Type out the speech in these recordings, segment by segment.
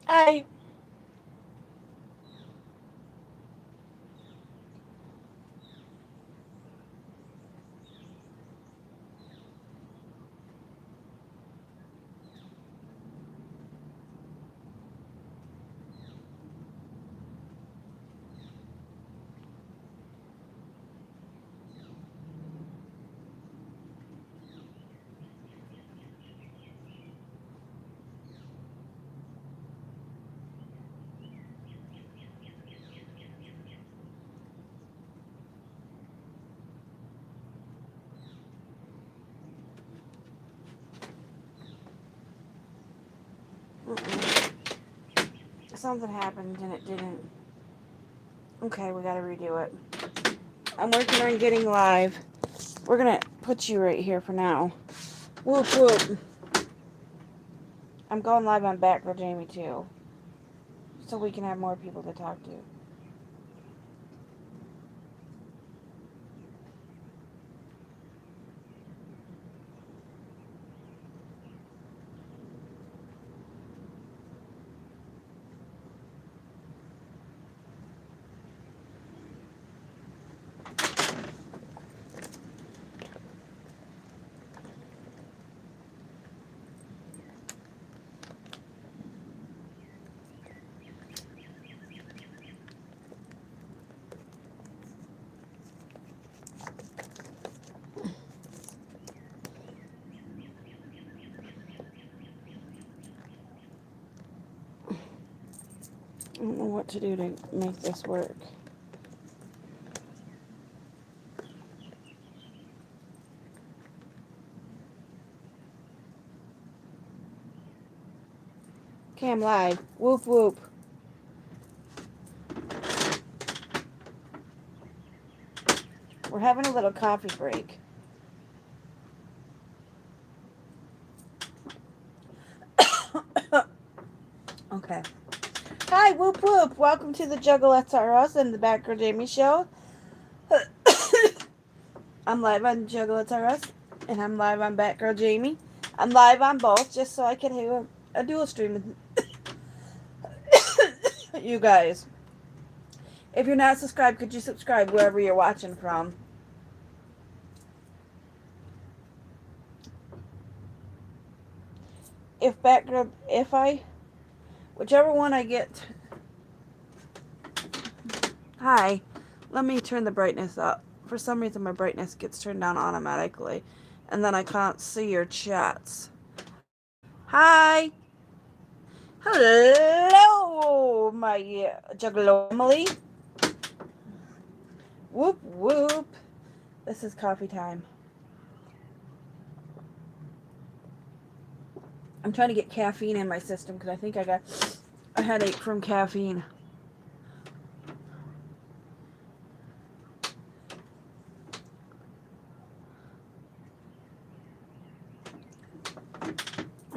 Hi. Mm-mm. Something happened and it didn't. Okay, we gotta redo it. I'm working on getting live. We're gonna put you right here for now. Whoop whoop. I'm going live on Batgirljamie too, so we can have more people to talk to. I don't know what to do to make this work. Okay, I'm live. Whoop whoop. We're having a little coffee break. Okay. Hi, whoop whoop. Welcome to the Juggalettesrus and the Batgirljamie show. I'm live on Juggalettesrus and I'm live on Batgirljamie. I'm live on both just so I can have a dual stream with you guys. If you're not subscribed, could you subscribe wherever you're watching from? Whichever one I get. Hi, let me turn the brightness up. For some reason, my brightness gets turned down automatically, and then I can't see your chats. Hi, hello, my Juggalo family. Whoop whoop. This is coffee time. I'm trying to get caffeine in my system because I think I got a headache from caffeine.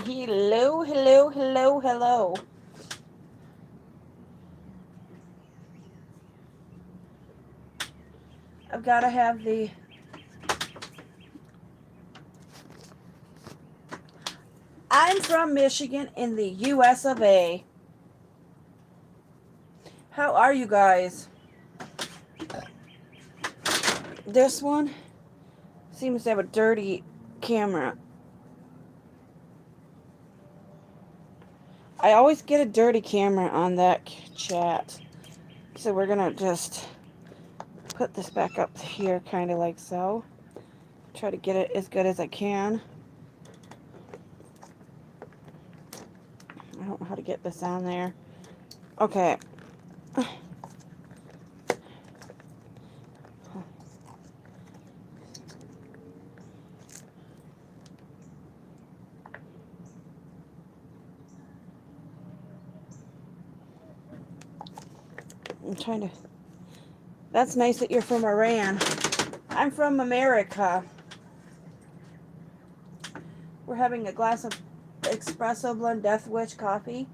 Hello, hello, hello, hello. I've got to have the... I'm from Michigan in the US of A. How are you guys? This one seems to have a dirty camera. I always get a dirty camera on that chat. So we're going to just put this back up here kind of like so. Try to get it as good as I can. I don't know how to get this on there. Okay. I'm trying to... That's nice that you're from Iran. I'm from America. We're having a glass of espresso blend Death Wish coffee.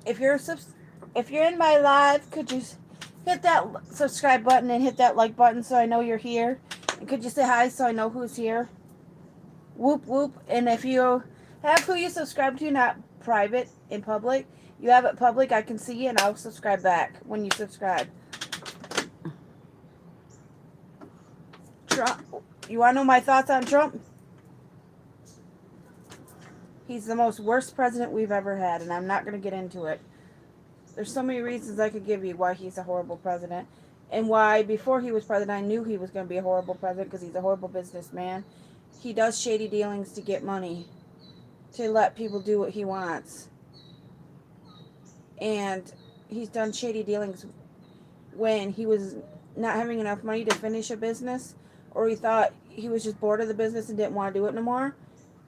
If you're in my live, could you hit that subscribe button and hit that like button so I know you're here? And could you say hi so I know who's here? Whoop whoop. And if you have who you subscribe to, not private, in public, you have it public, I can see you and I'll subscribe back when you subscribe. Trump. You want to know my thoughts on Trump? He's the most worst president we've ever had, and I'm not going to get into it. There's so many reasons I could give you why he's a horrible president, and why before he was president I knew he was going to be a horrible president, because he's a horrible businessman. He does shady dealings to get money, to let people do what he wants. And he's done shady dealings when he was not having enough money to finish a business, or he thought he was just bored of the business and didn't want to do it no more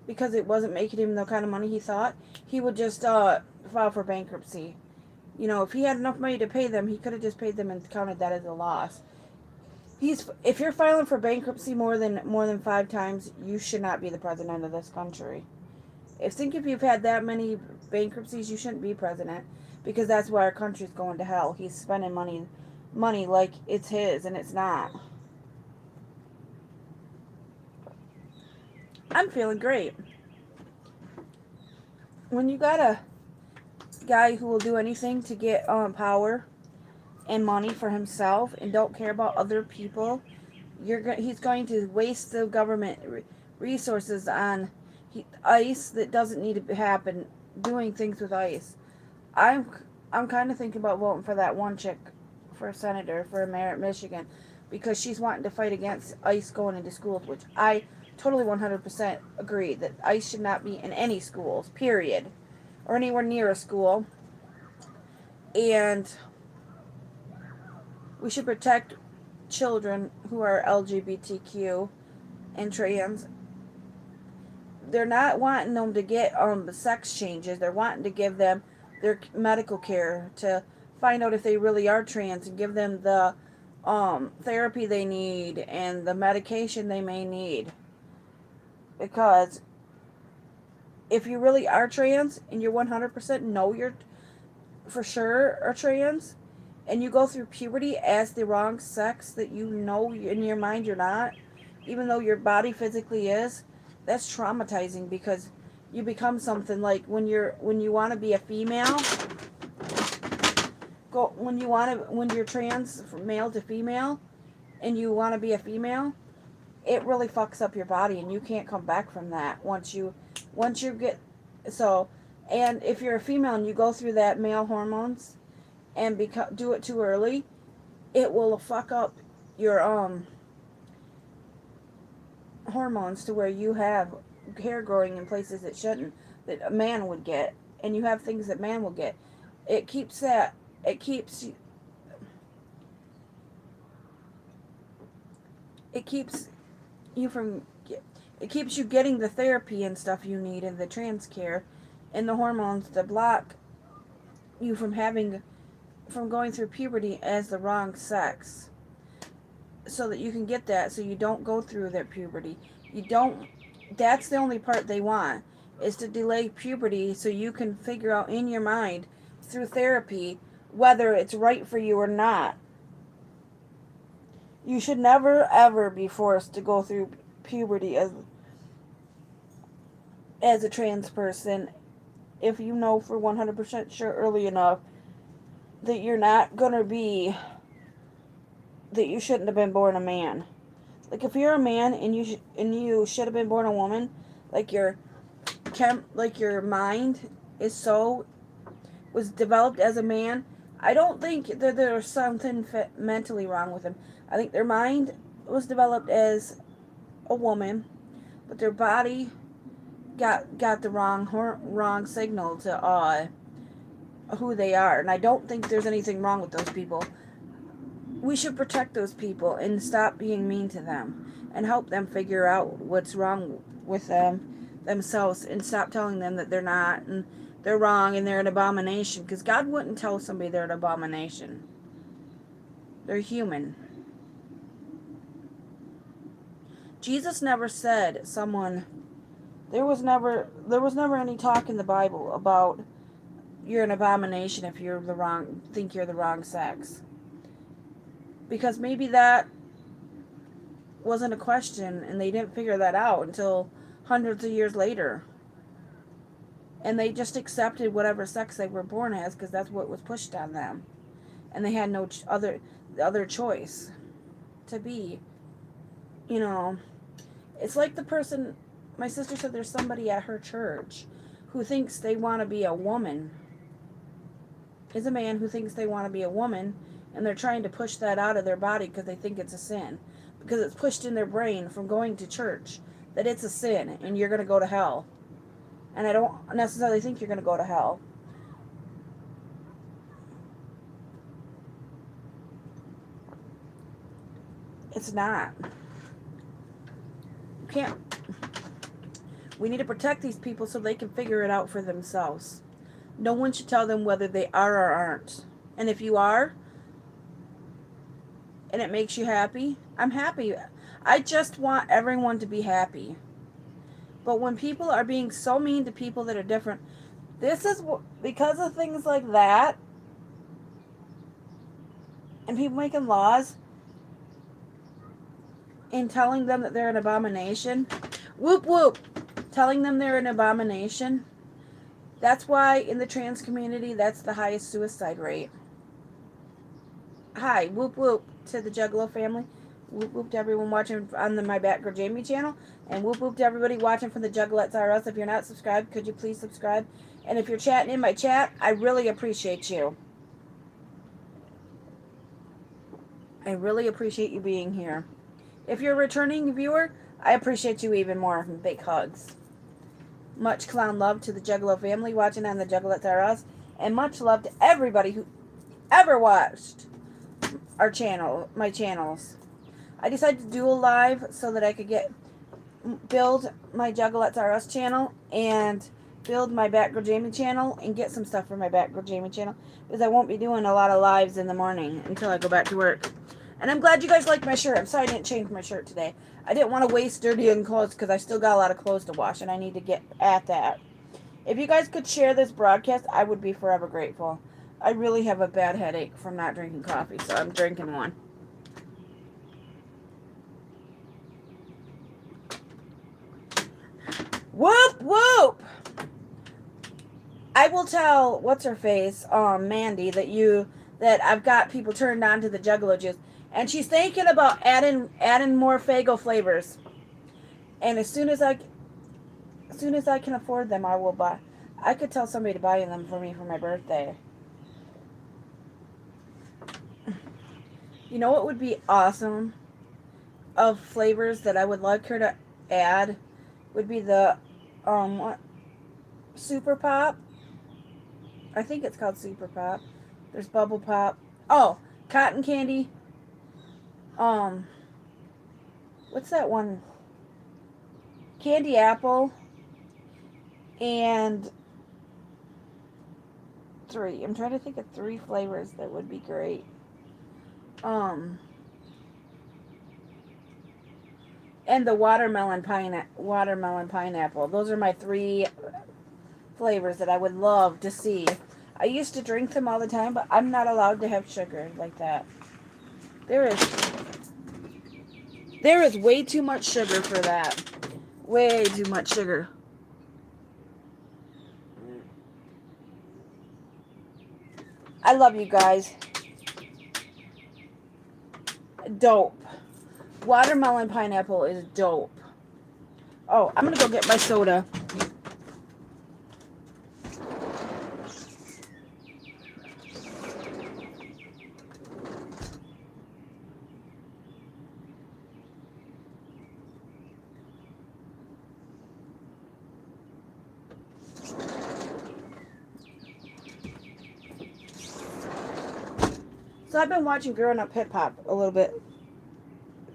because it wasn't making him the kind of money he thought. He would just file for bankruptcy. You know, if he had enough money to pay them, he could have just paid them and counted that as a loss. If you're filing for bankruptcy more than 5 times, you should not be the president of this country. If you've had that many bankruptcies, you shouldn't be president, because that's why our country's going to hell. He's spending money like it's his, and it's not. I'm feeling great. When you got a guy who will do anything to get power and money for himself and don't care about other people, he's going to waste the government resources on ICE that doesn't need to happen, doing things with ICE. I'm kind of thinking about voting for that one chick for senator, for mayor at Michigan, because she's wanting to fight against ICE going into schools, which I totally 100% agree that ICE should not be in any schools, period, or anywhere near a school. And we should protect children who are LGBTQ and trans. They're not wanting them to get sex changes. They're wanting to give them their medical care to find out if they really are trans, and give them the therapy they need and the medication they may need. Because if you really are trans and you're 100% know you're for sure are trans, and you go through puberty as the wrong sex that you know in your mind you're not, even though your body physically is, that's traumatizing, because you become something like when you want to be a female, when you're trans from male to female and you want to be a female, it really fucks up your body, and you can't come back from that once you get so. And if you're a female and you go through that male hormones and do it too early, it will fuck up your hormones to where you have hair growing in places it shouldn't, that a man would get, and you have things that man will get. It keeps you getting the therapy and stuff you need, and the trans care and the hormones to block you from going through puberty as the wrong sex, so that you can get that, so you don't go through that puberty. That's the only part they want, is to delay puberty so you can figure out in your mind through therapy whether it's right for you or not. You should never ever be forced to go through puberty as a trans person, if you know for 100% sure early enough that you're not going to be, that you shouldn't have been born a man. Like, if you're a man and you should have been born a woman, like your mind was developed as a man, I don't think that there's something mentally wrong with them. I think their mind was developed as a woman, but their body got the wrong signal to who they are. And I don't think there's anything wrong with those people. We should protect those people and stop being mean to them, and help them figure out what's wrong with themselves, and stop telling them that they're not, and they're wrong, and they're an abomination, because God wouldn't tell somebody they're an abomination. They're human. Jesus never said there was never any talk in the Bible about you're an abomination if you're think you're the wrong sex. Because maybe that wasn't a question, and they didn't figure that out until hundreds of years later. And they just accepted whatever sex they were born as because that's what was pushed on them. And they had no other choice to be. You know, it's like the person, my sister said there's somebody at her church who thinks they want to be a woman. Is a man who thinks they want to be a woman, and they're trying to push that out of their body because they think it's a sin. Because it's pushed in their brain from going to church that it's a sin and you're going to go to hell. And I don't necessarily think you're going to go to hell. It's not. You can't. We need to protect these people so they can figure it out for themselves. No one should tell them whether they are or aren't. And if you are, and it makes you happy, I'm happy. I just want everyone to be happy. But when people are being so mean to people that are different, this is because of things like that, and people making laws and telling them that they're an abomination. Whoop whoop. Telling them they're an abomination. That's why in the trans community, that's the highest suicide rate. Hi, whoop whoop to the Juggalo family. Whoop whoop to everyone watching on my Batgirljamie channel. And whoop whoop to everybody watching from the Juggalettesrus. If you're not subscribed, could you please subscribe? And if you're chatting in my chat, I really appreciate you. I really appreciate you being here. If you're a returning viewer, I appreciate you even more. Big hugs. Much clown love to the Juggalo family watching on the Juggalettesrus, and much love to everybody who ever watched our channel, my channels. I decided to do a live so that I could build my Juggalettesrus channel and build my Batgirljamie channel and get some stuff for my Batgirljamie channel, because I won't be doing a lot of lives in the morning until I go back to work. And I'm glad you guys like my shirt. I'm sorry I didn't change my shirt today. I didn't want to waste dirty clothes because I still got a lot of clothes to wash and I need to get at that. If you guys could share this broadcast, I would be forever grateful. I really have a bad headache from not drinking coffee, so I'm drinking one. Whoop, whoop! I will tell, what's her face, Mandy, that I've got people turned on to the Juggalo juice. And she's thinking about adding more Faygo flavors. And as soon as I can afford them, I will buy. I could tell somebody to buy them for me for my birthday. You know what would be awesome of flavors that I would like her to add would be the Super Pop. I think it's called Super Pop. There's Bubble Pop. Oh, cotton candy. What's that one? Candy apple. And three. I'm trying to think of 3 flavors that would be great. And the watermelon pineapple. Those are my 3 flavors that I would love to see. I used to drink them all the time, but I'm not allowed to have sugar like that. There is way too much sugar for that. Way too much sugar. I love you guys. Dope. Watermelon pineapple is dope. Oh, I'm going to go get my soda. So I've been watching Growing Up Hip Hop a little bit.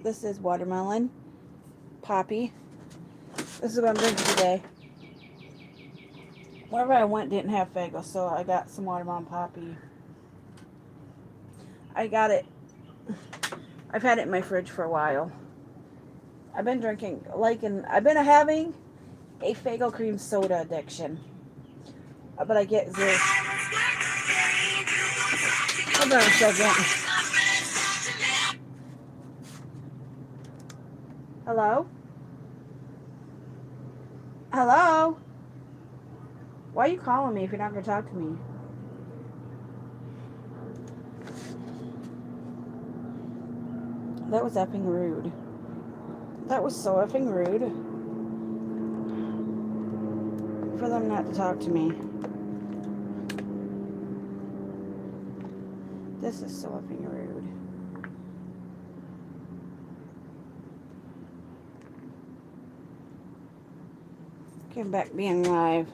This is watermelon poppy. This is what I'm drinking today. Wherever I went didn't have Faygo, so I got some watermelon poppy. I got it. I've had it in my fridge for a while. I've been drinking, I've been having a Faygo cream soda addiction. But I get this. Hold on a second. Hello? Hello? Why are you calling me if you're not going to talk to me? That was effing rude. That was so effing rude. For them not to talk to me. This is so effing rude. Getting back being live.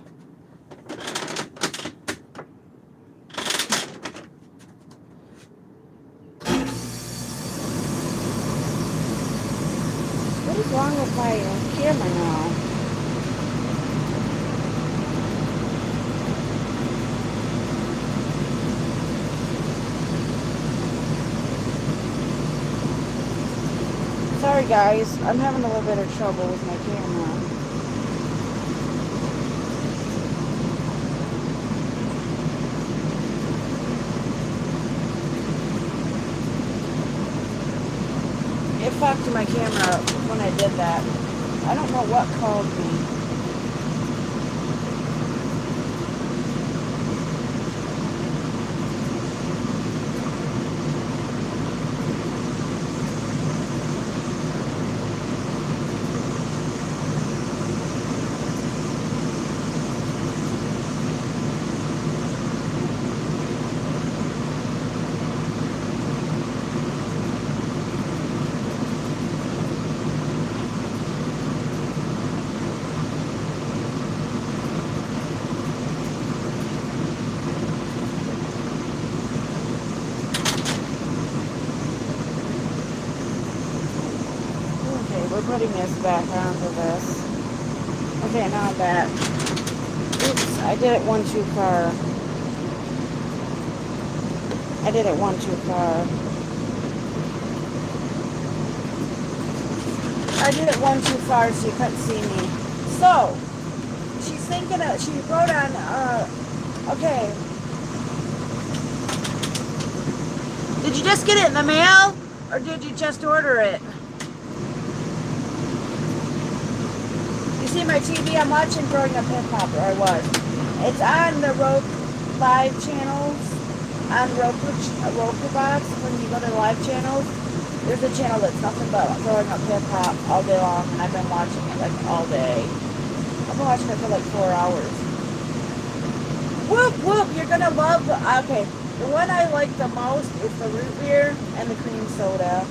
What is wrong with my camera now? Sorry guys, I'm having a little bit of trouble with my camera. It fucked my camera when I did that. I don't know what called me. We're putting this back onto this. Okay, now I'm back. Oops, I did it one too far. I did it one too far. I did it one too far so you couldn't see me. So, she's thinking of, she wrote on, okay. Did you just get it in the mail? Or did you just order it? See my TV I'm watching Growing Up Hip Hop, or I was. It's on the Roku live channels, on Roku box. When you go to the live channels, there's a channel that's nothing but Growing Up Hip Hop all day long, and I've been watching it like all day. I've been watching it for like 4 hours. Whoop whoop! You're gonna love. Okay, the one I like the most is the root beer and the cream soda.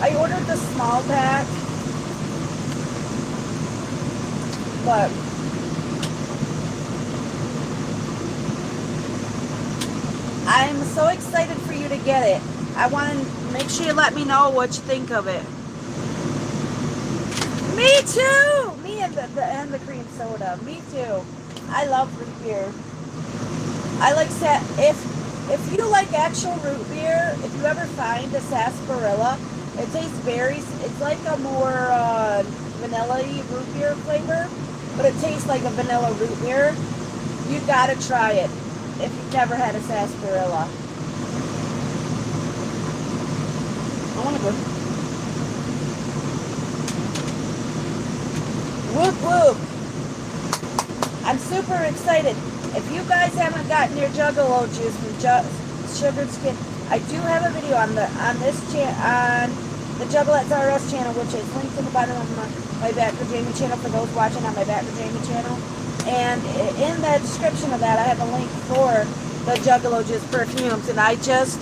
I ordered the small pack, but I'm so excited for you to get it. I want to make sure you let me know what you think of it. Me too! Me and the cream soda. Me too. I love root beer. I like if you like actual root beer, if you ever find a sarsaparilla, it tastes very, it's like a more vanilla-y root beer flavor, but it tastes like a vanilla root beer. You gotta try it if you've never had a sarsaparilla. I wanna go. Whoop whoop! I'm super excited. If you guys haven't gotten your Juggalo juice from Sugared Skin, I do have a video on the Juggalettesrus channel, which is linked in the bottom of my Batgirljamie channel for those watching on my Batgirljamie channel. And in the description of that, I have a link for the Juggalo juice perfumes, and I just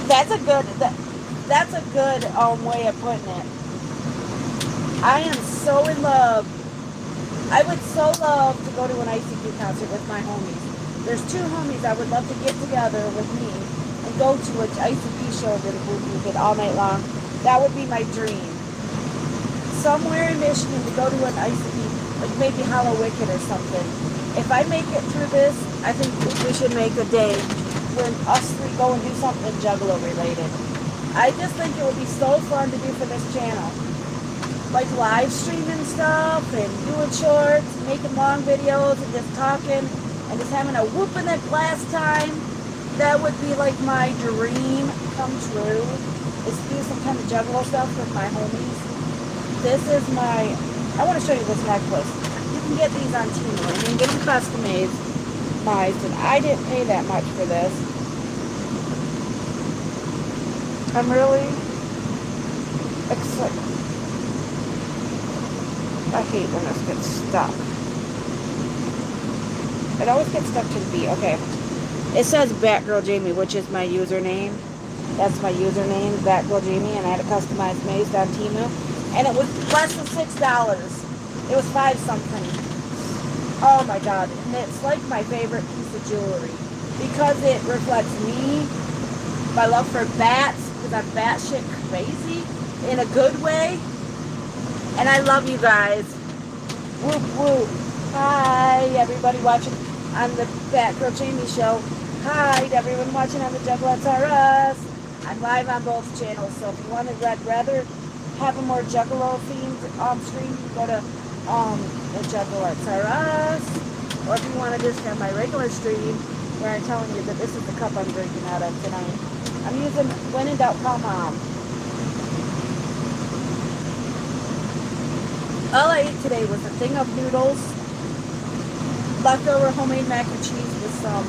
that's a good way of putting it. I am so in love. I would so love to go to an ICP concert with my homies. There's 2 homies I would love to get together with me and go to an ICP show with it all night long. That would be my dream. Somewhere in Michigan to go to an ICP, like maybe Hollow Wicked or something. If I make it through this, I think we should make a day when us 3 go and do something Juggalo related. I just think it would be so fun to do for this channel. Like live streaming stuff and doing shorts, making long videos and just talking and just having a whooping at last time. That would be like my dream come true, is to do some kind of Juggalo stuff with my homies. This is my, I want to show you this necklace. You can get these on Temu, and you can get them customized, and I didn't pay that much for this. I'm really excited. I hate when this gets stuck. It always gets stuck to the B. Okay. It says Batgirljamie, which is my username. That's my username, Batgirljamie, and I had a customized mace on Temu. And it was less than $6. It was 5 something. Oh my god. And it's like my favorite piece of jewelry. Because it reflects me, my love for bats, because I'm batshit crazy in a good way. And I love you guys. Whoop whoop. Hi, everybody watching on the Batgirljamie show. Hi to everyone watching on the Juggalettesrus. I'm live on both channels, so if you want to rather have a more Juggalo themed stream, you go to the Juggalettesrus. Or if you want to just have my regular stream, where I'm telling you that this is the cup I'm drinking out of tonight. I'm using When in Doubt, Call Mom. All I ate today was a thing of noodles, leftover homemade mac and cheese with some,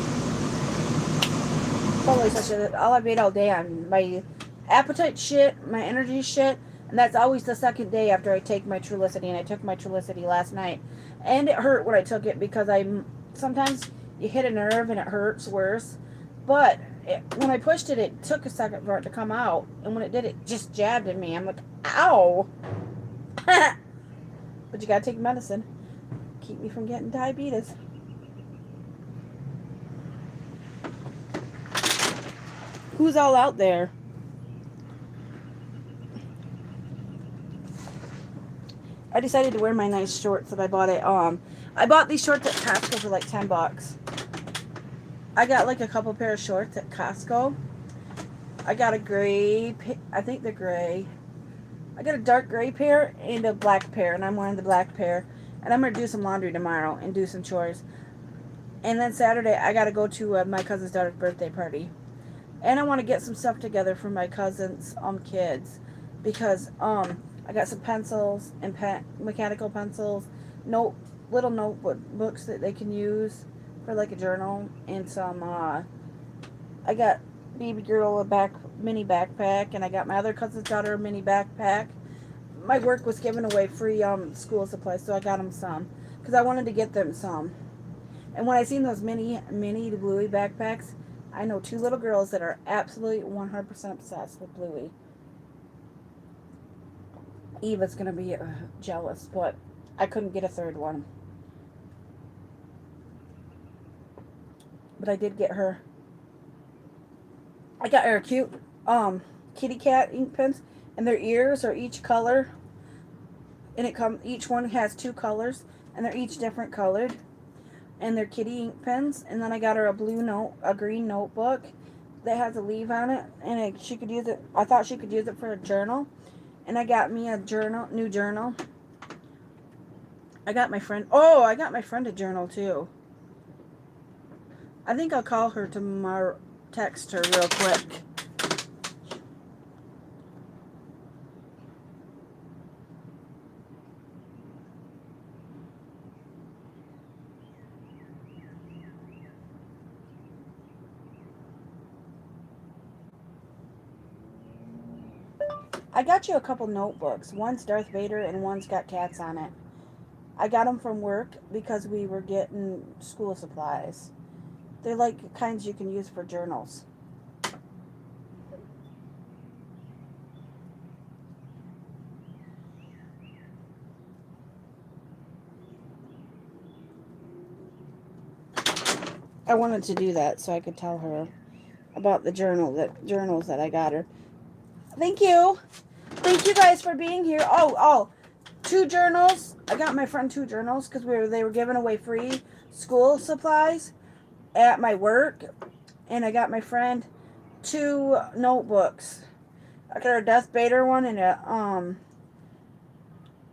holy such a, all I've ate all day on my appetite shit, my energy shit, and that's always the second day after I take my Trulicity, and I took my Trulicity last night, and it hurt when I took it because sometimes you hit a nerve and it hurts worse, but when I pushed it, it took a second for it to come out, and when it did, it just jabbed in me. I'm like, ow! But you gotta take medicine. Keep me from getting diabetes. Who's all out there? I decided to wear my nice shorts that I bought at, I bought these shorts at Costco for like $10. I got like a couple pair of shorts at Costco. I got a gray, I think they're gray. I got a dark gray pair and a black pair, and I'm wearing the black pair. And I'm going to do some laundry tomorrow and do some chores. And then Saturday, I got to go to my cousin's daughter's birthday party. And I want to get some stuff together for my cousin's kids. Because I got some pencils and mechanical pencils, little notebooks that they can use for like a journal. And some, I got baby girl a mini backpack, and I got my other cousin's daughter a mini backpack. My work was giving away free school supplies, so I got them some because I wanted to get them some. And when I seen those mini Bluey backpacks, I know 2 little girls that are absolutely 100% obsessed with Bluey. Eva's gonna be jealous, but I couldn't get a third one. But I did get her. I got her cute kitty cat ink pens, and their ears are each color, and each one has 2 colors, and they're each different colored, and they're kitty ink pens. And then I got her a green notebook that has a leaf on it, and she could use it. I thought she could use it for a journal, and I got me a new journal. I got my friend a journal too. I think I'll call her tomorrow. Text her real quick. I got you a couple notebooks. One's Darth Vader and one's got cats on it. I got them from work because we were getting school supplies. They're like kinds you can use for journals. I wanted to do that so I could tell her about the journals that I got her. Thank you. Thank you guys for being here. Oh, 2 journals. I got my friend 2 journals because they were giving away free school supplies at my work, and I got my friend 2 notebooks. I got her a Darth Vader one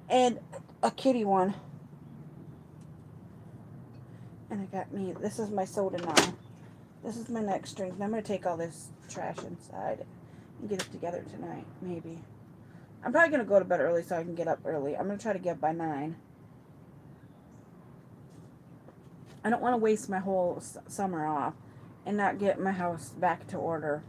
and a kitty one. And I got me, this is my soda now. This is my neck strength. I'm going to take all this trash inside and get it together tonight, maybe. I'm probably going to go to bed early so I can get up early. I'm going to try to get up by 9. I don't want to waste my whole summer off and not get my house back to order.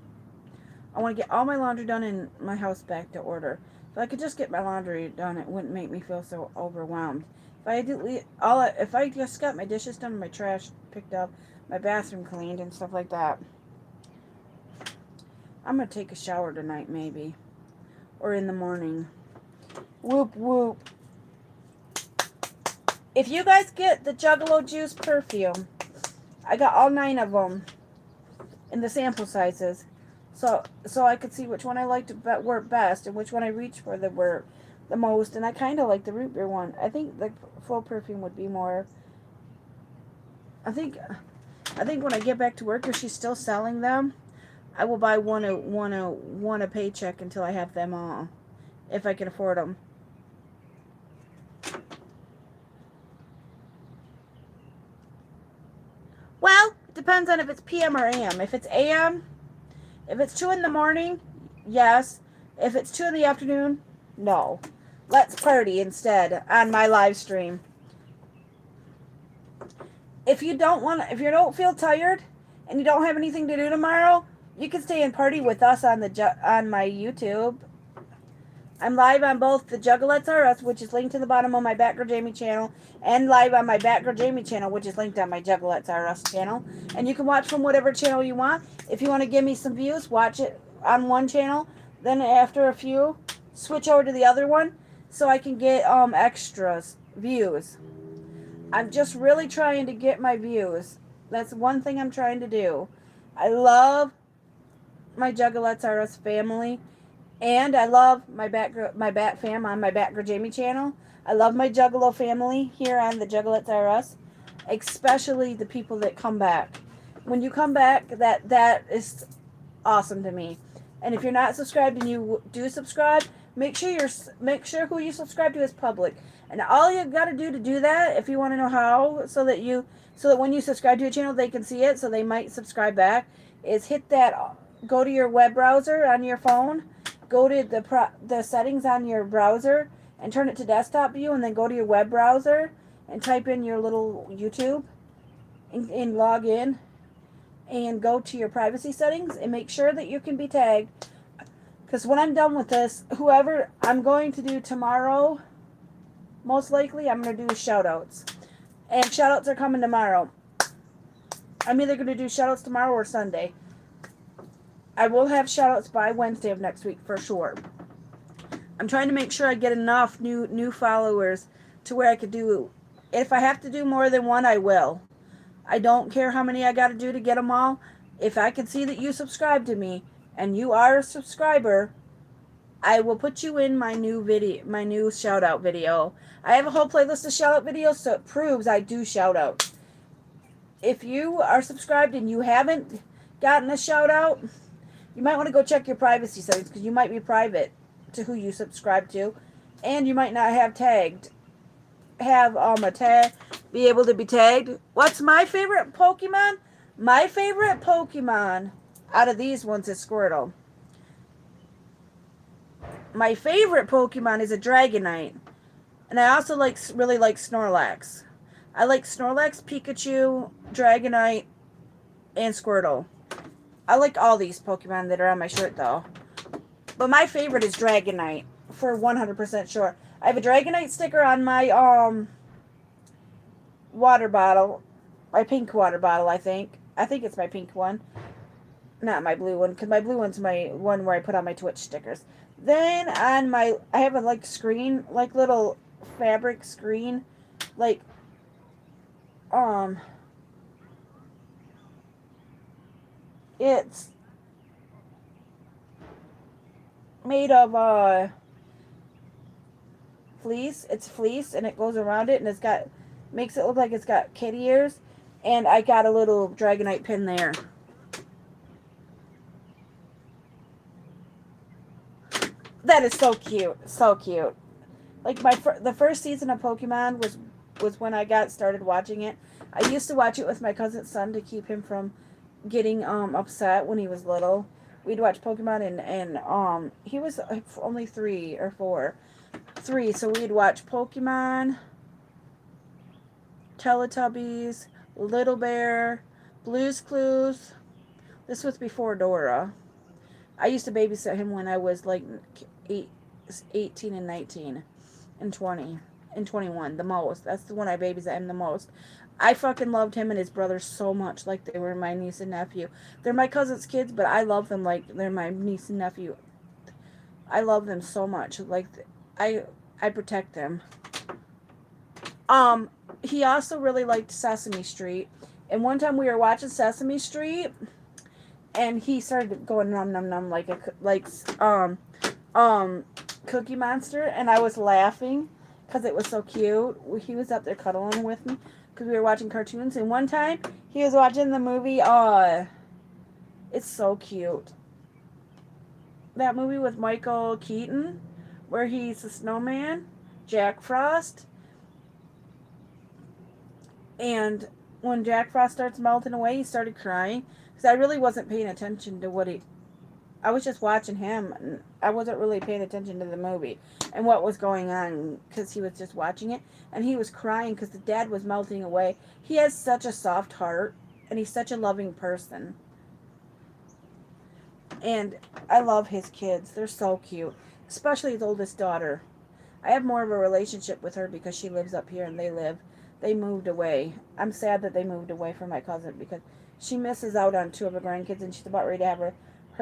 I want to get all my laundry done and my house back to order. If I could just get my laundry done, it wouldn't make me feel so overwhelmed. If I just got my dishes done, my trash picked up, my bathroom cleaned and stuff like that. I'm going to take a shower tonight, maybe. Or in the morning. Whoop, whoop. If you guys get the Juggalo Juice perfume, I got all 9 of them in the sample sizes. So I could see which one I liked to work best and which one I reached for the work the most. And I kind of like the root beer one. I think the full perfume would be more. I think when I get back to work, if she's still selling them, I will buy one a paycheck until I have them all, if I can afford them. Well, it depends on if it's PM or AM. If it's AM, if it's 2 in the morning, yes. If it's 2 in the afternoon, no. Let's party instead on my live stream. If you don't feel tired and you don't have anything to do tomorrow, you can stay and party with us on my YouTube. I'm live on both the Juggalettesrus, which is linked to the bottom of my Batgirljamie channel, and live on my Batgirljamie channel, which is linked on my Juggalettesrus channel. And you can watch from whatever channel you want. If you want to give me some views, watch it on one channel. Then after a few, switch over to the other one so I can get extras, views. I'm just really trying to get my views. That's one thing I'm trying to do. I love my Juggalettesrus family. And I love my Bat fam on my Batgirljamie channel. I love my Juggalo family here on the Juggalettesrus, especially the people that come back. When you come back, that is awesome to me. And if you're not subscribed and you do subscribe, make sure who you subscribe to is public. And all you got to do that, if you want to know how, so that when you subscribe to a channel, they can see it, so they might subscribe back, is hit that. Go to your web browser on your phone. Go to the settings on your browser and turn it to desktop view, and then go to your web browser and type in your little YouTube and log in and go to your privacy settings and make sure that you can be tagged. Because when I'm done with this, whoever I'm going to do tomorrow, most likely I'm going to do shout outs. And shout outs are coming tomorrow. I'm either going to do shout outs tomorrow or Sunday. I will have shoutouts by Wednesday of next week for sure. I'm trying to make sure I get enough new followers to where I could do. If I have to do more than one, I will. I don't care how many I got to do to get them all. If I can see that you subscribe to me and you are a subscriber, I will put you in my new video, my new shout out video. I have a whole playlist of shout out videos, so it proves I do shout out. If you are subscribed and you haven't gotten a shout out, you might want to go check your privacy settings, because you might be private to who you subscribe to, and you might not have a tag, be able to be tagged. What's my favorite Pokemon? My favorite Pokemon out of these ones is Squirtle. My favorite Pokemon is a Dragonite, and I also really like Snorlax. I like Snorlax, Pikachu, Dragonite, and Squirtle. I like all these Pokemon that are on my shirt, though. But my favorite is Dragonite, for 100% sure. I have a Dragonite sticker on my water bottle. My pink water bottle, I think. I think it's my pink one. Not my blue one, because my blue one's my one where I put on my Twitch stickers. Then on my, I have a screen, little fabric screen, it's made of fleece. It's fleece, and it goes around it, and it's got, makes it look like it's got kitty ears. And I got a little Dragonite pin there. That is so cute, so cute. Like the first season of Pokemon was when I got started watching it. I used to watch it with my cousin's son to keep him from getting upset when he was little. We'd watch Pokemon and he was only 3, so we'd watch Pokemon, Teletubbies, Little Bear, Blue's Clues. This was before Dora. I used to babysit him when I was like 18 and 19 and 20 and 21 the most. That's the one I babysat him the most. I fucking loved him and his brother so much, like they were my niece and nephew. They're my cousin's kids, but I love them like they're my niece and nephew. I love them so much. Like I protect them. He also really liked Sesame Street. And one time we were watching Sesame Street and he started going num num num like Cookie Monster, and I was laughing because it was so cute. He was up there cuddling with me because we were watching cartoons, and one time he was watching the movie, it's so cute. That movie with Michael Keaton, where he's a snowman, Jack Frost, and when Jack Frost starts melting away, he started crying, because I really wasn't paying attention to I was just watching him, and I wasn't really paying attention to the movie and what was going on, because he was just watching it, and he was crying because the dad was melting away. He has such a soft heart, and he's such a loving person. And I love his kids. They're so cute, especially his oldest daughter. I have more of a relationship with her because she lives up here and they moved away. I'm sad that they moved away from my cousin because she misses out on 2 of her grandkids, and she's about ready to have her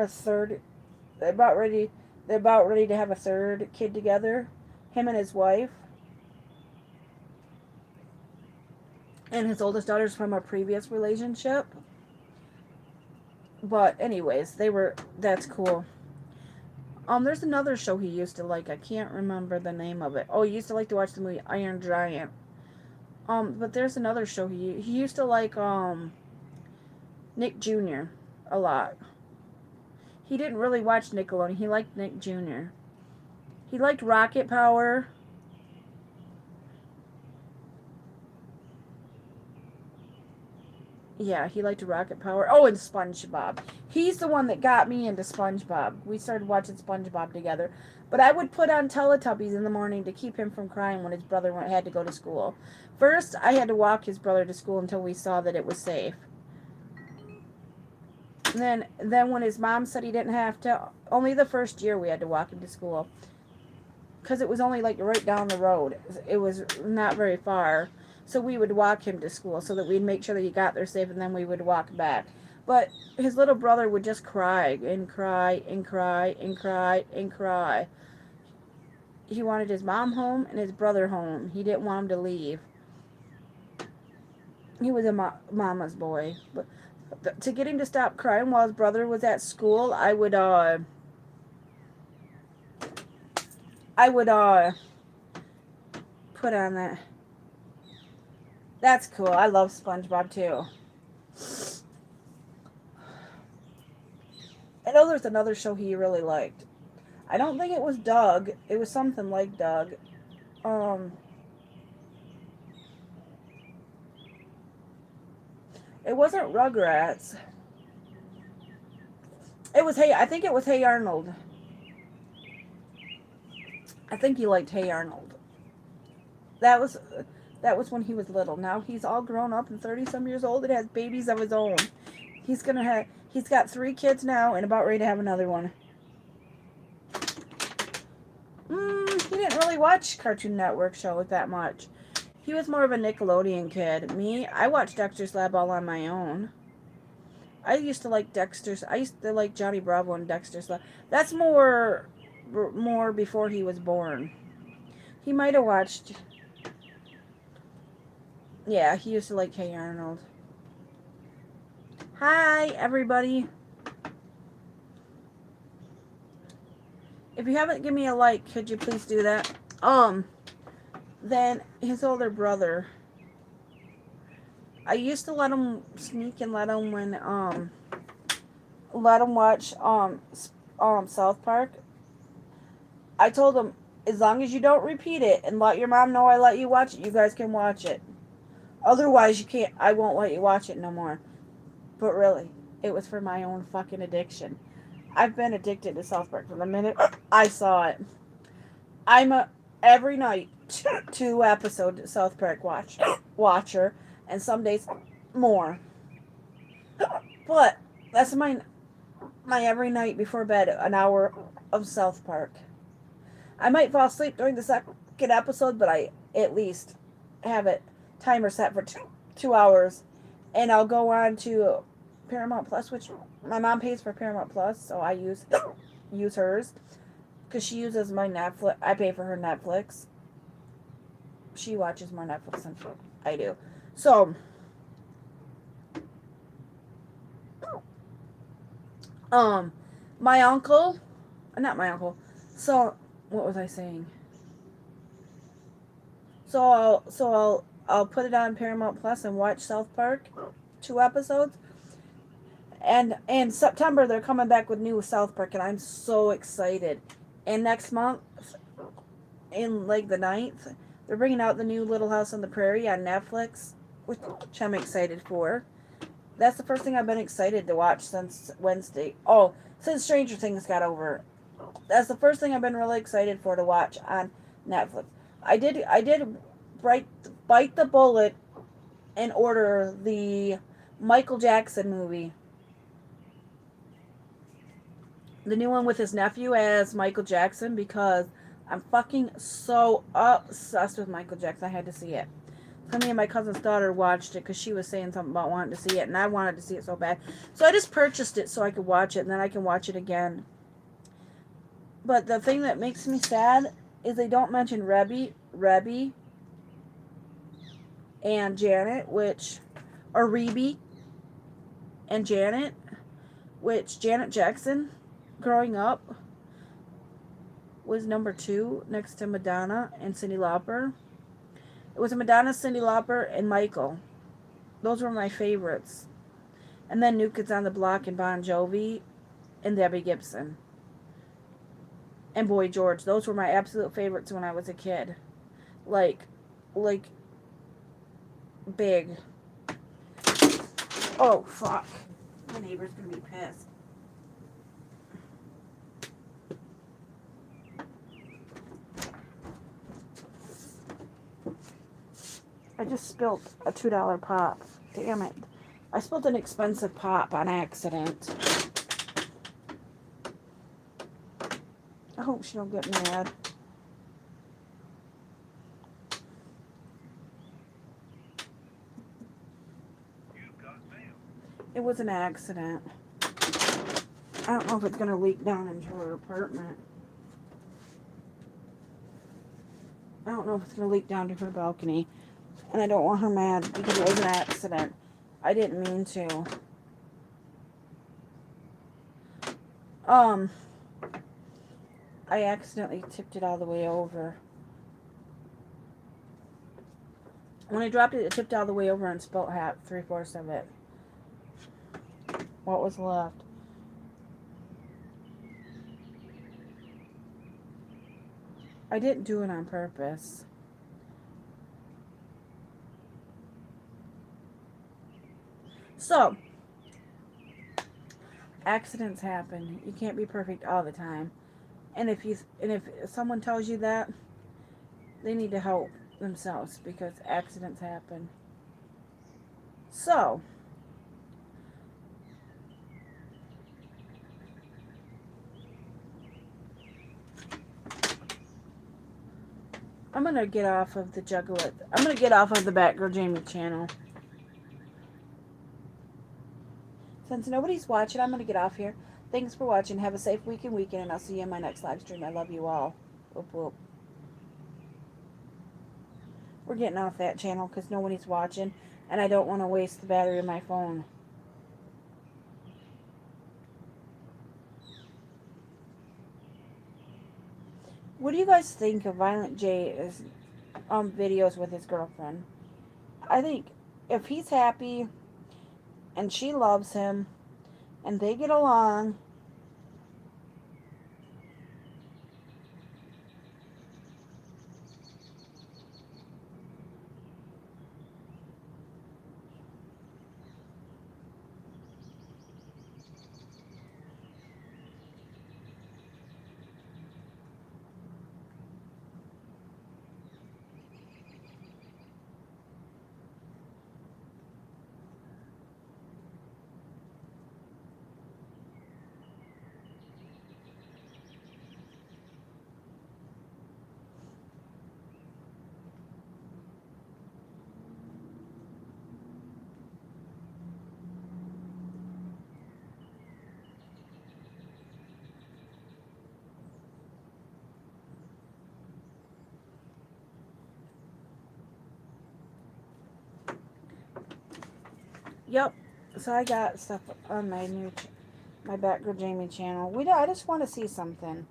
third. They're about ready to have a third kid together, him and his wife. And his oldest daughter's from a previous relationship. But anyways, that's cool. There's another show he used to like. I can't remember the name of it. Oh, he used to like to watch the movie Iron Giant. But there's another show he used to like Nick Jr. a lot. He didn't really watch Nickelodeon. He liked Nick Jr. He liked Rocket Power. Yeah, he liked Rocket Power. Oh, and SpongeBob. He's the one that got me into SpongeBob. We started watching SpongeBob together. But I would put on Teletubbies in the morning to keep him from crying when his brother had to go to school. First, I had to walk his brother to school until we saw that it was safe. And then when his mom said he didn't have to, only the first year we had to walk him to school. Because it was only like right down the road. It was not very far. So we would walk him to school so that we'd make sure that he got there safe, and then we would walk back. But his little brother would just cry and cry and cry and cry and cry. He wanted his mom home and his brother home. He didn't want him to leave. He was a mama's boy. But to get him to stop crying while his brother was at school, I would put on that. That's cool. I love SpongeBob too. I know there's another show he really liked. I don't think it was Doug. It was something like Doug. It wasn't Rugrats. I think it was Hey Arnold. I think he liked Hey Arnold. That was when he was little. Now he's all grown up and 30-some years old and has babies of his own. He's got 3 kids now and about ready to have another one. He didn't really watch Cartoon Network shows that much. He was more of a Nickelodeon kid. Me, I watched Dexter's Lab all on my own. I used to like Johnny Bravo and Dexter's Lab. That's more before he was born. He might have watched... Yeah, he used to like Hey Arnold. Hi, everybody. If you haven't given me a like, could you please do that? Then his older brother. I used to let him watch South Park. I told him, as long as you don't repeat it and let your mom know I let you watch it, you guys can watch it. Otherwise, you can't. I won't let you watch it no more. But really, It was for my own fucking addiction. I've been addicted to South Park from the minute I saw it. I'm a every night 2 episode South Park watcher, and some days more. But that's my every night before bed, an hour of South Park. I might fall asleep during the second episode, but I at least have it timer set for 2 hours, and I'll go on to Paramount Plus, which my mom pays for Paramount Plus, so I use hers because she uses my Netflix. I pay for her Netflix. She watches more Netflix than I do, so my uncle, not my uncle. So what was I saying? I'll put it on Paramount Plus and watch South Park, 2 episodes. And in September they're coming back with new South Park, and I'm so excited. And next month, in like the 9th, they're bringing out the new Little House on the Prairie on Netflix, which I'm excited for. That's the first thing I've been excited to watch since Wednesday. Oh, since Stranger Things got over. That's the first thing I've been really excited for to watch on Netflix. I did bite the bullet and order the Michael Jackson movie. The new one with his nephew as Michael Jackson, because I'm fucking so obsessed with Michael Jackson. I had to see it. So me and my cousin's daughter watched it because she was saying something about wanting to see it, and I wanted to see it so bad. So I just purchased it so I could watch it, and then I can watch it again. But the thing that makes me sad is they don't mention Rebby, and Janet, or Reby and Janet, which Janet Jackson, growing up, was number 2 next to Madonna and Cyndi Lauper. It was Madonna, Cyndi Lauper, and Michael. Those were my favorites. And then New Kids on the Block and Bon Jovi and Debbie Gibson. And Boy George. Those were my absolute favorites when I was a kid. Like big. Oh, fuck. My neighbor's gonna be pissed. I just spilled a $2 pop. Damn it. I spilled an expensive pop on accident. I hope she don't get mad. It was an accident. I don't know if it's going to leak down into her apartment. I don't know if it's going to leak down to her balcony. And I don't want her mad because it was an accident. I didn't mean to. I accidentally tipped it all the way over. When I dropped it, it tipped all the way over and spilt 3/4 of it. What was left? I didn't do it on purpose. So, accidents happen. You can't be perfect all the time. And if someone tells you that, they need to help themselves because accidents happen. So, I'm going to get off of the I'm going to get off of the Batgirljamie channel. Since nobody's watching, I'm going to get off here. Thanks for watching. Have a safe week and weekend, and I'll see you in my next live stream. I love you all. Whoop, whoop. We're getting off that channel because nobody's watching, and I don't want to waste the battery of my phone. What do you guys think of Violent J's videos with his girlfriend? I think if he's happy and she loves him and they get along, Yep. So I got stuff on my my Batgirljamie channel. I just want to see something.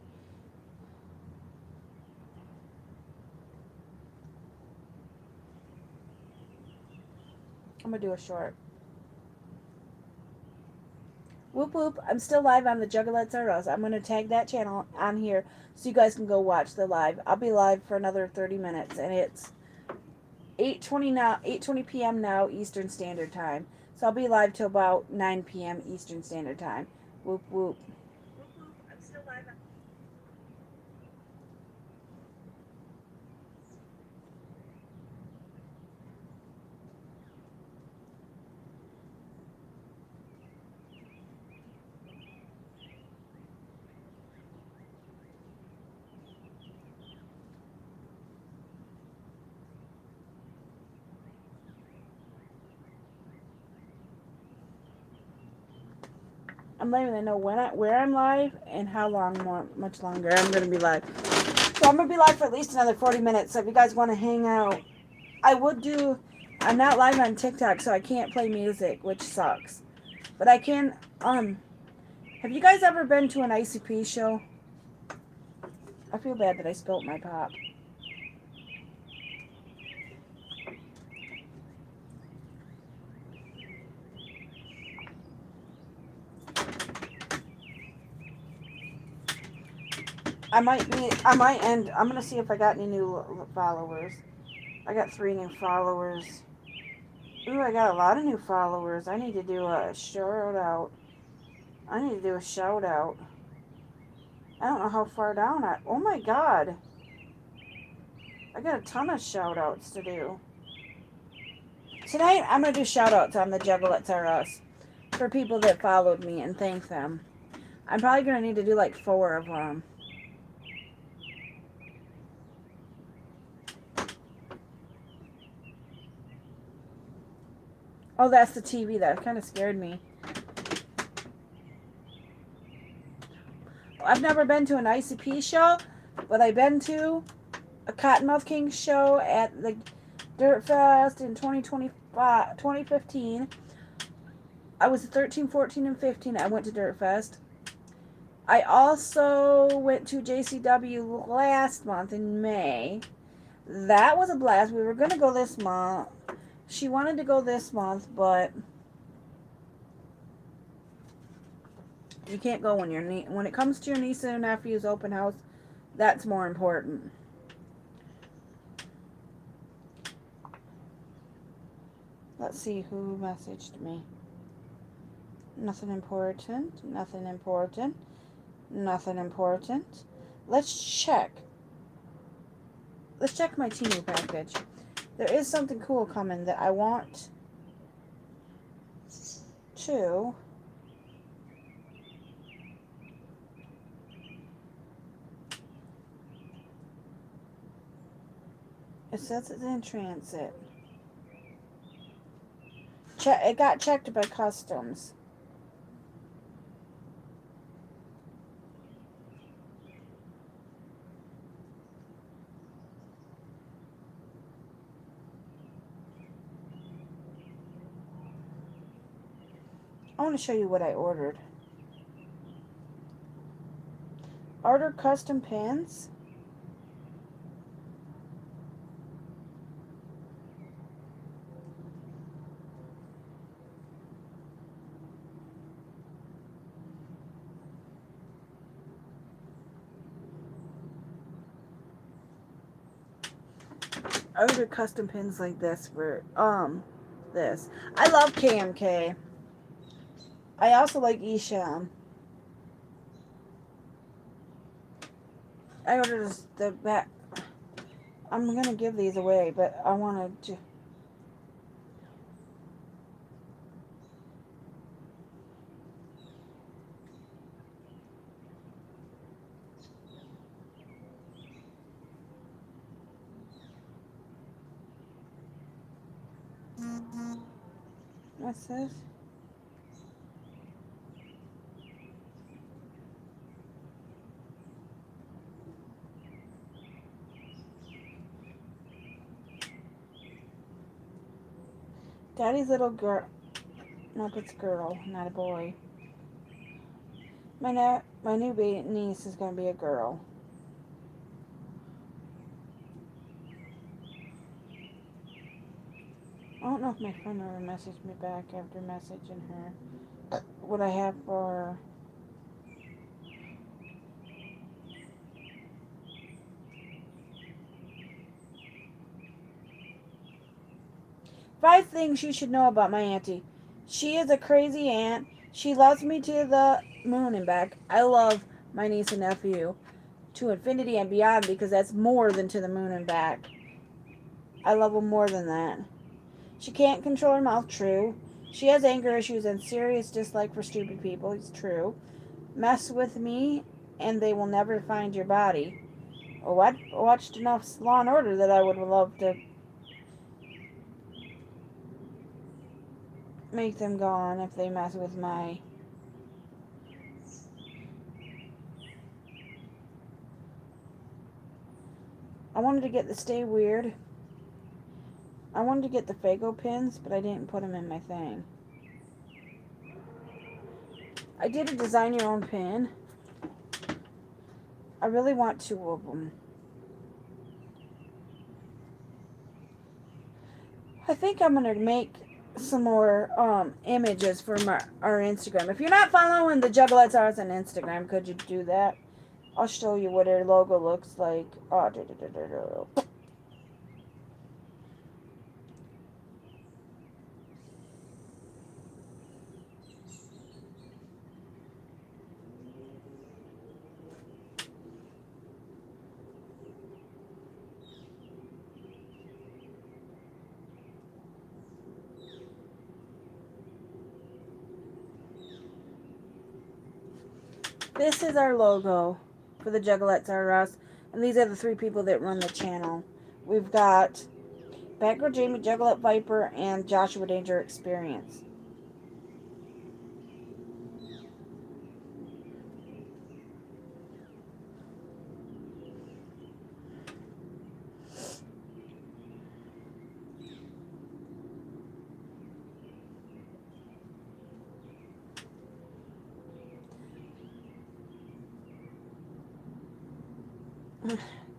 I'm gonna do a short. Whoop whoop! I'm still live on the Juggalettesrus. I'm gonna tag that channel on here so you guys can go watch the live. I'll be live for another 30 minutes, and it's 8:20 now. 8:20 p.m. now Eastern Standard Time. So I'll be live till about 9 p.m. Eastern Standard Time. Whoop whoop. I'm still live. I'm letting them know where I'm live and how much longer I'm gonna be live. So I'm gonna be live for at least another 40 minutes. So if you guys want to hang out, I'm not live on TikTok, so I can't play music, which sucks. But I can. Have you guys ever been to an ICP show? I feel bad that I spilt my pop. I'm gonna see if I got any new followers. I got 3 new followers. Ooh, I got a lot of new followers. I need to do a shout out. I don't know how far down oh my god. I got a ton of shout outs to do. Tonight, I'm going to do shout outs on the Juggalettesrus for people that followed me and thank them. I'm probably going to need to do like 4 of them. Oh, that's the TV. That kind of scared me. I've never been to an ICP show, but I've been to a Cottonmouth King show at the Dirt Fest in 2015. I was 13, 14, and 15. I went to Dirt Fest. I also went to JCW last month in May. That was a blast. We were going to go this month. She wanted to go this month, but you can't go when it comes to your niece and nephew's open house. That's more important. Let's see who messaged me. Nothing important. Nothing important. Nothing important. Let's check. Let's check my Temu package. There is something cool coming that I want to. It says it's in transit. It got checked by customs. I want to show you what I ordered. Ordered custom pins. I ordered custom pins like this for this. I love KMK. I also like Isham. I ordered the back. I'm gonna give these away, but I wanted to. What's this? Daddy's little girl. Nope, it's a girl, not a boy. My new niece is going to be a girl. I don't know if my friend ever messaged me back after messaging her what I have for her. Five things you should know about my auntie. She is a crazy aunt. She loves me to the moon and back. I love my niece and nephew to infinity and beyond because that's more than to the moon and back. I love them more than that. She can't control her mouth, true. She has anger issues and serious dislike for stupid people, it's true. Mess with me and they will never find your body. Oh, I watched enough Law and Order that I would love to make them gone if they mess with my... I wanted to get the Stay Weird. I wanted to get the Fago pins, but I didn't put them in my thing. I did a design your own pin. I really want 2 of them. I think I'm going to make some more images for our Instagram. If you're not following the Juggalettesrus on Instagram, could you do that? I'll show you what her logo looks like. Oh, this is our logo for the Juggalettesrus, and these are the 3 people that run the channel. We've got Batgirljamie, Juggalo Viper, and Joshua Danger Experience.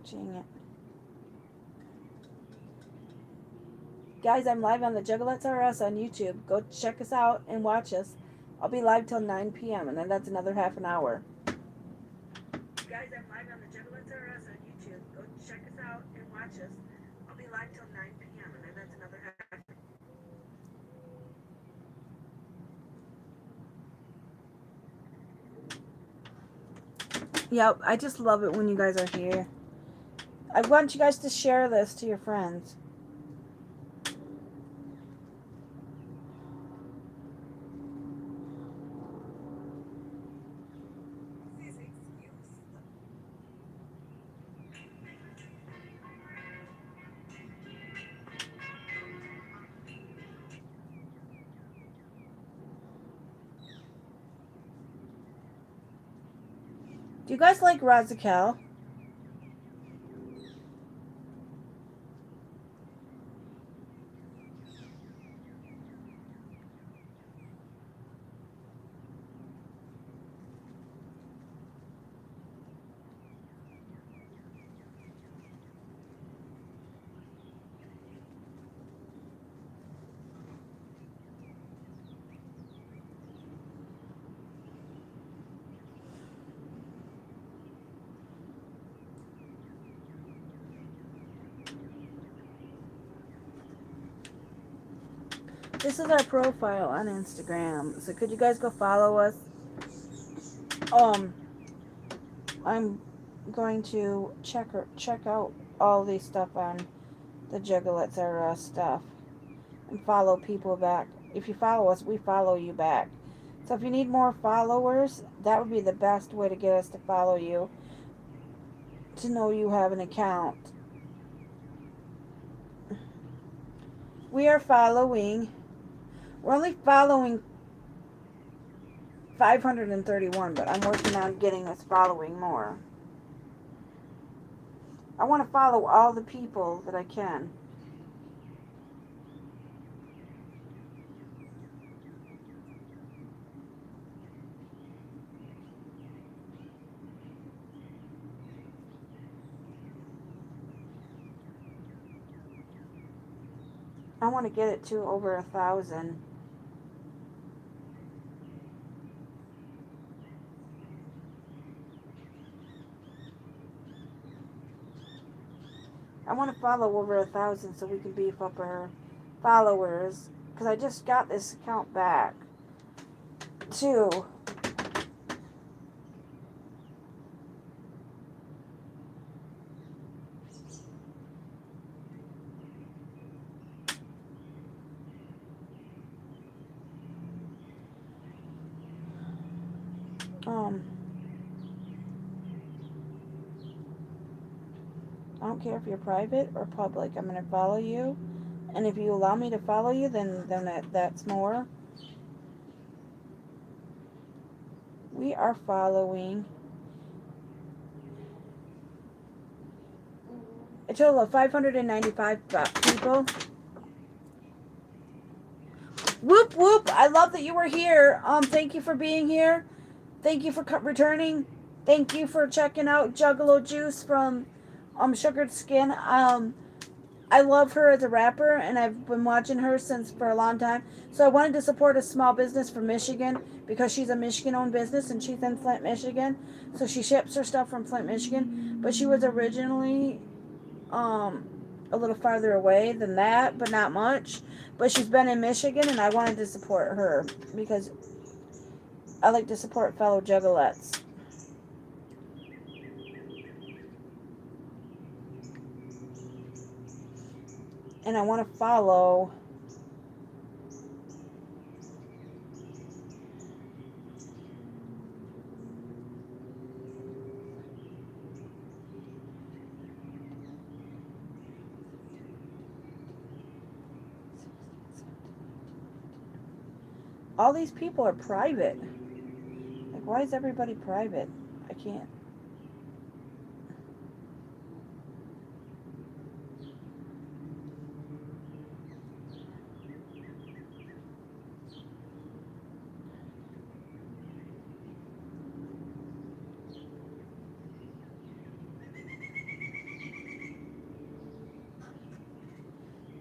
Dang it. Guys, I'm live on the Juggalettesrus on YouTube. Go check us out and watch us. I'll be live till 9 p.m. and then that's another half an hour. Guys, I'm live on the Juggalettesrus on YouTube. Go check us out and watch us. I'll be live till 9 p.m. and then that's another half. Yep, I just love it when you guys are here. I want you guys to share this to your friends. Do you guys like Razakel? This is our profile on Instagram. So could you guys go follow us? I'm going to check out all these stuff on the Juggalettesrus stuff and follow people back. If you follow us, we follow you back. So if you need more followers, that would be the best way to get us to follow you, to know you have an account. We're only following 531, but I'm working on getting us following more. I want to follow all the people that I can. I want to get it to over 1,000. I want to follow over 1,000 so we can beef up our followers. Because I just got this account back, too. I don't care if you're private or public. I'm going to follow you. And if you allow me to follow you, then that's more. We are following a total of 595 people. Whoop, whoop. I love that you were here. Thank you for being here. Thank you for returning. Thank you for checking out Juggalo Juice from Sugared Skin. I love her as a rapper, and I've been watching her for a long time. So I wanted to support a small business from Michigan because she's a Michigan-owned business, and she's in Flint, Michigan. So she ships her stuff from Flint, Michigan. But she was originally a little farther away than that, but not much. But she's been in Michigan, and I wanted to support her because I like to support fellow juggalettes. And I want to follow all these people are private. Like, why is everybody private? I can't.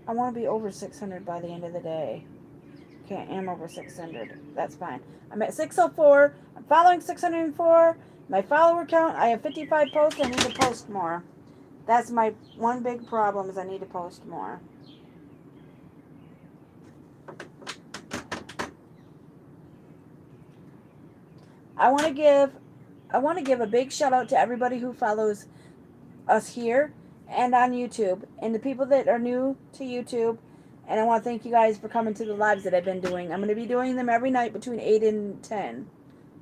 I want to be over 600 by the end of the day. Okay, I am over 600. That's fine. I'm at 604. I'm following 604. My follower count, I have 55 posts. I need to post more. That's my one big problem is I need to post more. I want to give a big shout out to everybody who follows us here and on YouTube, and the people that are new to YouTube. And I want to thank you guys for coming to the lives that I've been doing. I'm going to be doing them every night between 8 and 10.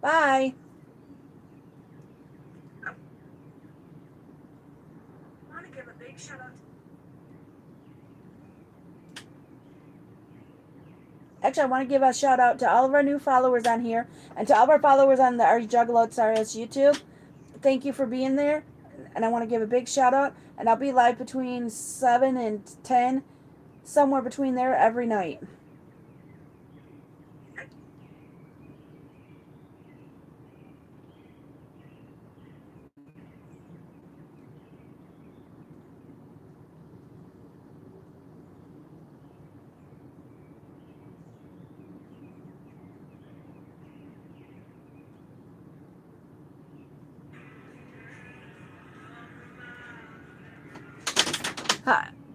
Bye. I want to give a big shout out. Actually, I want to give a shout out to all of our new followers on here and to all of our followers on our Thejuggalettesrus YouTube. Thank you for being there. And I want to give a big shout out. And I'll be live between 7 and 10. Somewhere between there every night.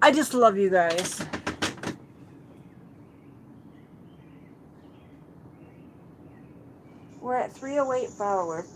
I just love you guys. We're at 308 followers.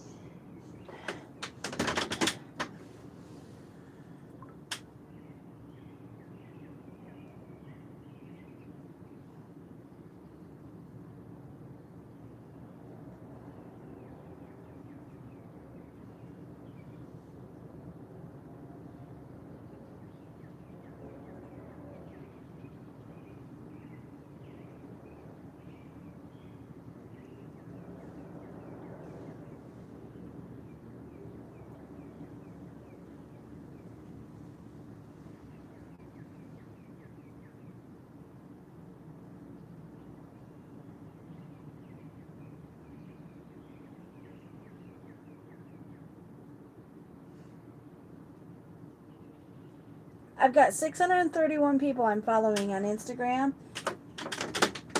I've got 631 people I'm following on Instagram.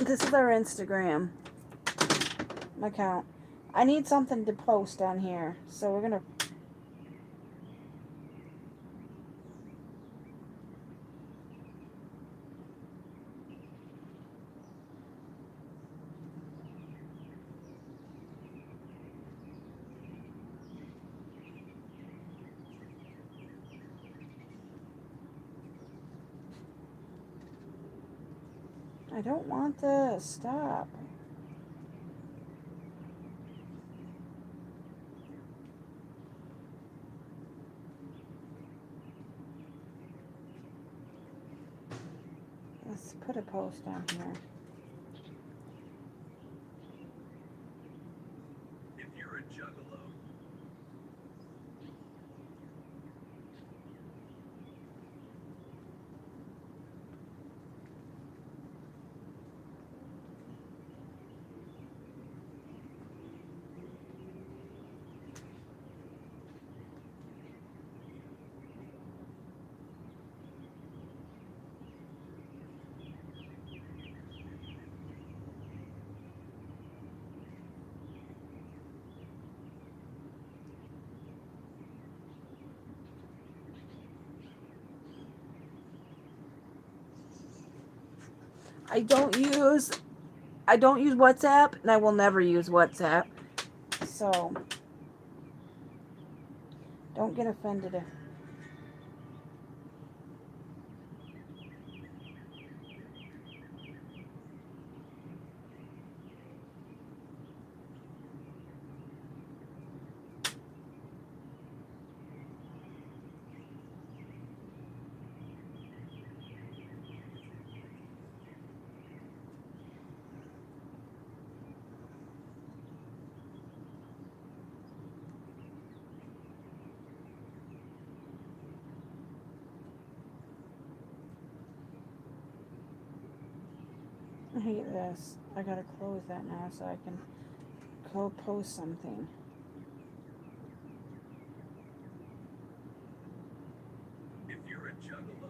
This is our Instagram account. I need something to post on here, so we're gonna. I don't want this. Stop. Let's put a post on here. If you're a juggalo, I don't use WhatsApp, and I will never use WhatsApp. So don't get offended if. I hate this. I gotta close that now so I can go post something. if you're a juggalo,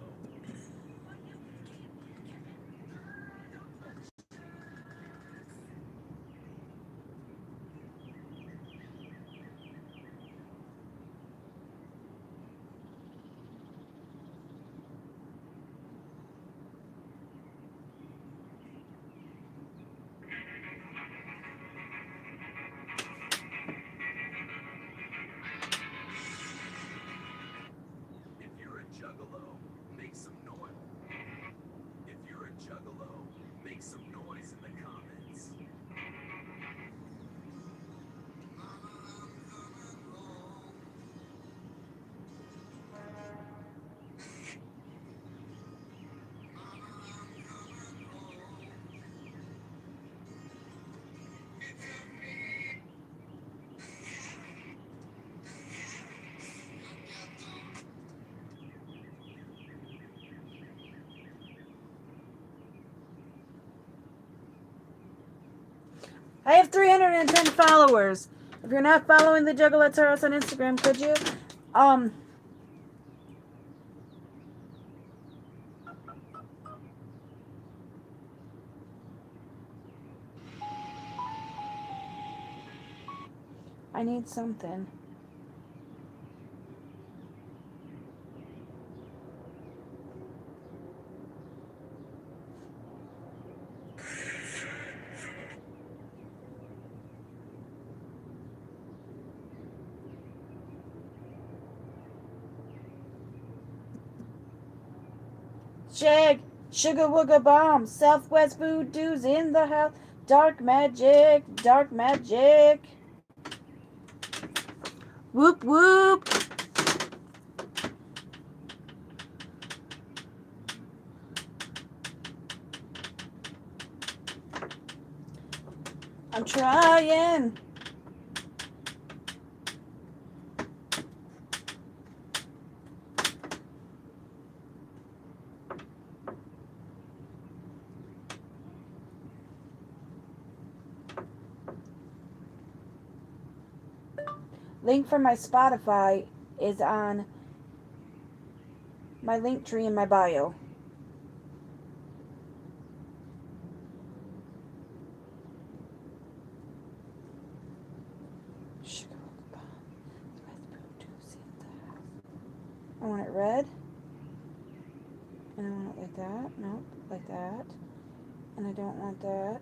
if you're a juggalo, make some noise. If you're a juggalo, make some noise in the comments. I have 310 followers. If you're not following the Juggalettesrus on Instagram, could you? I need something. Shag, sugar wooga bomb, Southwest voodoo's in the house. Dark magic, dark magic. Whoop whoop. I'm trying. Link for my Spotify is on my link tree in my bio. I want it red. And I want it like that. Nope, like that. And I don't want that.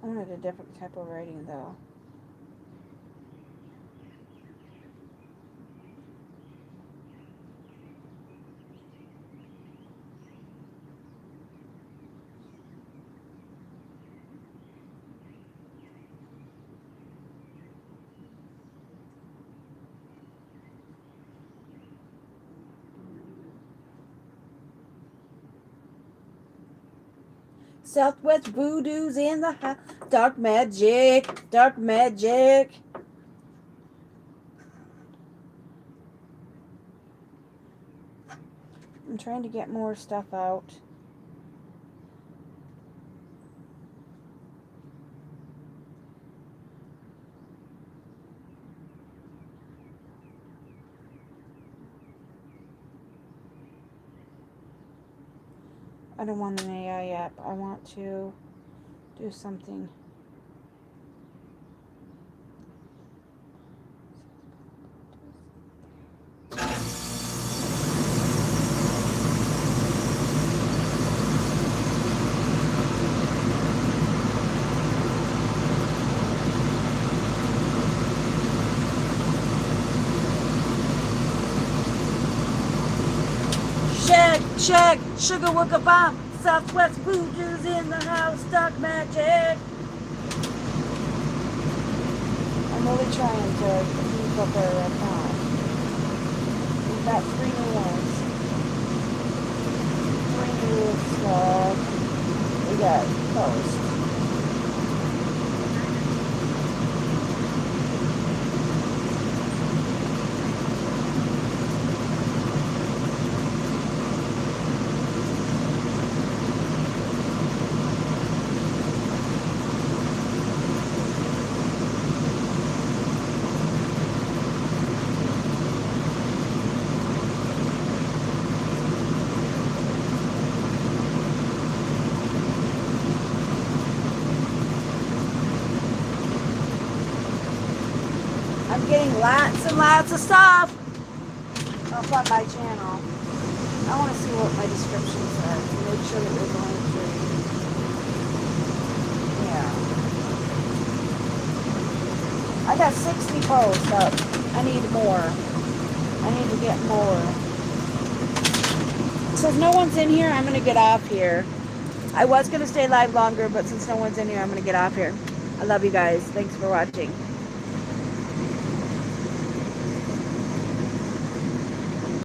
I wanted a different type of writing though. Southwest Voodoo's in the house. Dark magic. Dark magic. I'm trying to get more stuff out. I don't want an AI app. I want to do something. Check, sugar wooka bomb, Southwest Voodoo's in the house, dark magic. I'm really trying to keep up our account. We've got 3 new ones. 3 new stuff. We got post. I'm getting lots and lots of stuff up on my channel. I want to see what my descriptions are to make sure that we're going through. Yeah. I got 60 posts up. I need more. I need to get more. So if no one's in here, I'm going to get off here. I was going to stay live longer, but since no one's in here, I'm going to get off here. I love you guys. Thanks for watching.